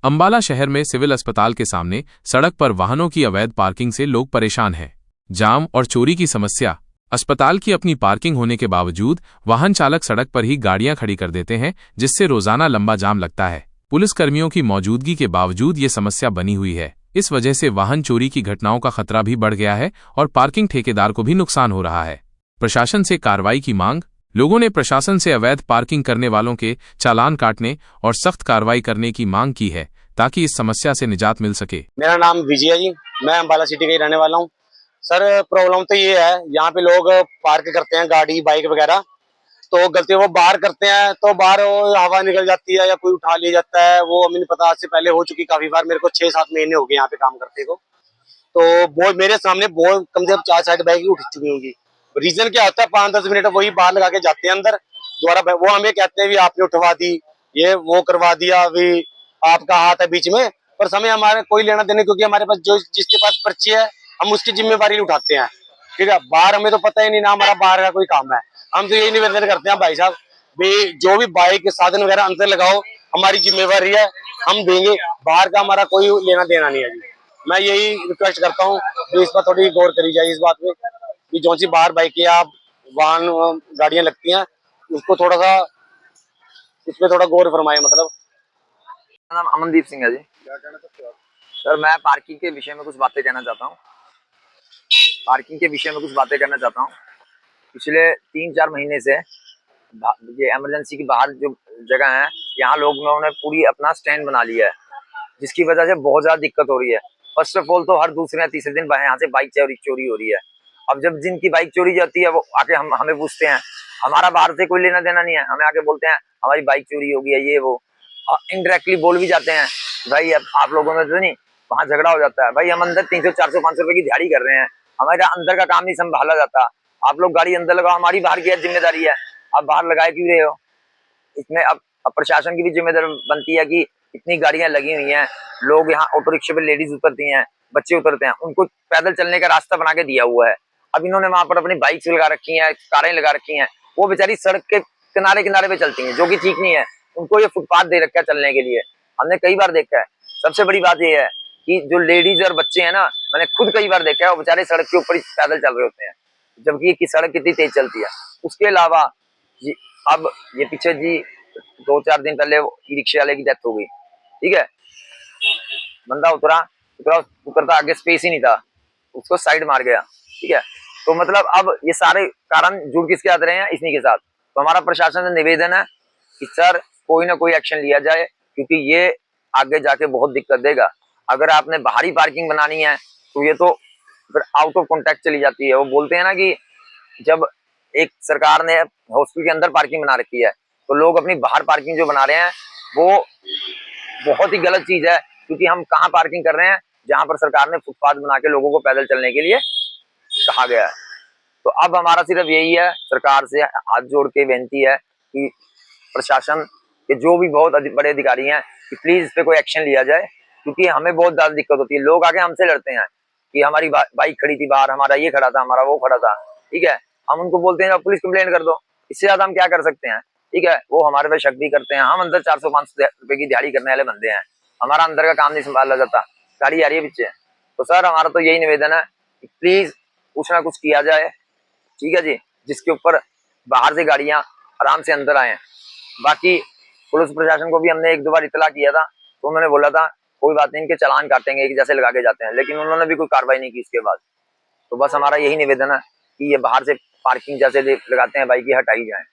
अंबाला शहर में सिविल अस्पताल के सामने सड़क पर वाहनों की अवैध पार्किंग से लोग परेशान हैं। जाम और चोरी की समस्या। अस्पताल की अपनी पार्किंग होने के बावजूद वाहन चालक सड़क पर ही गाड़ियां खड़ी कर देते हैं, जिससे रोजाना लंबा जाम लगता है। पुलिसकर्मियों की मौजूदगी के बावजूद ये समस्या बनी हुई है। इस वजह से वाहन चोरी की घटनाओं का खतरा भी बढ़ गया है और पार्किंग ठेकेदार को भी नुकसान हो रहा है। प्रशासन से कार्रवाई की मांग। लोगों ने प्रशासन से अवैध पार्किंग करने वालों के चालान काटने और सख्त कार्रवाई करने की मांग की है, ताकि इस समस्या से निजात मिल सके। मेरा नाम विजय है जी, मैं अंबाला सिटी का ही रहने वाला हूँ। सर प्रॉब्लम तो ये है, यहाँ पे लोग पार्क करते हैं गाड़ी बाइक वगैरह, तो गलती वो बाहर करते हैं तो बाहर हवा निकल जाती है या कोई उठा लिया जाता है। वो हमें नहीं पता, आज से पहले हो चुकी काफी बार। मेरे को 6-7 महीने हो गए यहाँ पे काम करते को, तो वो मेरे सामने बहुत कम से कम 4 बाइक उठ चुकी होंगी। रीजन क्या होता है, 5-10 मिनट वही बाहर लगा के जाते हैं अंदर दोबारा। वो हमें कहते हैं भी आपने उठवा दी, ये वो करवा दिया, अभी आपका हाथ है बीच में, पर समय हमारे कोई लेना देने, क्योंकि हमारे पास जो जिसके पास पर्ची है हम उसकी जिम्मेवारी उठाते हैं। ठीक है, बाहर हमें तो पता ही नहीं ना, हमारा बाहर का कोई काम है। हम तो यही निवेदन करते हैं भाई साहब, भी जो भी बाइक साधन वगैरह अंदर लगाओ, हमारी जिम्मेवारी है, हम देंगे। बाहर का हमारा कोई लेना देना नहीं है जी। मैं यही रिक्वेस्ट करता हूँ कि इस पर थोड़ी गौर करी जाए इस बात पे, कि जो सी बाहर बाइक या वाहन गाड़ियां लगती हैं उसको थोड़ा सा उस पर थोड़ा गौर फरमाए। मतलब मेरा नाम अमनदीप सिंह है जी। क्या कहना चाहते हो आप? सर मैं पार्किंग के विषय में कुछ बातें कहना चाहता हूँ। पिछले 3-4 महीने से ये इमरजेंसी की बाहर जो जगह है, यहाँ लोगों ने पूरी अपना स्टैंड बना लिया है, जिसकी वजह से बहुत ज्यादा दिक्कत हो रही है। फर्स्ट ऑफ ऑल तो हर दूसरे या तीसरे दिन यहाँ से बाइक चोरी हो रही है। अब जब जिनकी बाइक चोरी जाती है वो आके हमें पूछते हैं, हमारा बाहर से कोई लेना देना नहीं है, हमें आके बोलते हैं हमारी बाइक चोरी हो गई है, ये वो। और इनडायरेक्टली बोल भी जाते हैं, भाई अब आप लोगों में तो नहीं, वहाँ झगड़ा हो जाता है। भाई हम अंदर 300-400-500 रुपए की दिहाड़ी कर रहे हैं, हमारा अंदर का काम नहीं संभाला जाता। आप लोग गाड़ी अंदर लगाओ, हमारी बाहर की जिम्मेदारी है, आप बाहर लगाए क्यों रहे हो? इसमें अब प्रशासन की भी जिम्मेदारी बनती है कि इतनी गाड़ियां लगी हुई हैं, लोग यहाँ ऑटो रिक्शे पे लेडीज उतरती हैं, बच्चे उतरते हैं, उनको पैदल चलने का रास्ता बना के दिया हुआ है। अब इन्होंने वहां पर अपनी बाइक्स लगा रखी हैं, कारें लगा रखी हैं, वो बेचारी सड़क के किनारे किनारे पे चलती हैं, जो कि ठीक नहीं है। उनको ये फुटपाथ दे रखा है चलने के लिए, हमने कई बार देखा है। सबसे बड़ी बात ये है कि जो लेडीज और बच्चे हैं ना, मैंने खुद कई बार देखा है, वो बेचारे सड़क के ऊपर ही पैदल चल रहे होते हैं, जबकि ये सड़क कितनी तेज चलती है। उसके अलावा अब ये पीछे जी 2-4 दिन पहले ई रिक्शे वाले की डेथ हो गई। ठीक है, बंदा उतरता आगे स्पेस ही नहीं था, उसको साइड मार गया। ठीक है, तो मतलब अब ये सारे कारण जुड़ किसके आते रहे हैं, इसी के साथ। तो हमारा प्रशासन से निवेदन है कि सर कोई ना कोई एक्शन लिया जाए, क्योंकि ये आगे जाके बहुत दिक्कत देगा। अगर आपने बाहरी पार्किंग बनानी है तो ये तो फिर आउट ऑफ कॉन्टेक्ट चली जाती है। वो बोलते हैं ना कि जब एक सरकार ने हॉस्पिटल के अंदर पार्किंग बना रखी है, तो लोग अपनी बाहर पार्किंग जो बना रहे हैं वो बहुत ही गलत चीज है, क्योंकि हम कहाँ पार्किंग कर रहे हैं, जहां पर सरकार ने फुटपाथ बना के लोगों को पैदल चलने के लिए कहा गया है। तो अब हमारा सिर्फ यही है, सरकार से हाथ जोड़ के बेनती है कि प्रशासन के जो भी बहुत बड़े अधिकारी हैं कि प्लीज इस पे कोई एक्शन लिया जाए, क्योंकि हमें बहुत ज्यादा दिक्कत होती है। लोग आके हमसे लड़ते हैं कि हमारी बाइक खड़ी थी बाहर, हमारा ये खड़ा था, हमारा वो खड़ा था। ठीक है, हम उनको बोलते हैं पुलिस कंप्लेंट कर दो, इससे ज्यादा हम क्या कर सकते हैं? ठीक है, वो हमारे पे शक भी करते हैं। हम अंदर 400-500 रुपए की दिहाड़ी करने वाले बंदे हैं, हमारा अंदर का काम नहीं संभाला जाता, गाड़ी आ रही है पीछे। तो सर हमारा तो यही निवेदन है कि प्लीज कुछ ना कुछ किया जाए। ठीक है जी, जिसके ऊपर बाहर से गाड़ियां आराम से अंदर आए। बाकी पुलिस प्रशासन को भी हमने 1-2 बार इतला किया था, तो उन्होंने बोला था कोई बात नहीं, इनके चालान काटेंगे एक जैसे लगा के जाते हैं, लेकिन उन्होंने भी कोई कार्रवाई नहीं की इसके बाद। तो बस हमारा यही निवेदन है कि ये बाहर से पार्किंग जैसे लगाते हैं बाइक, ये हटाई जाए।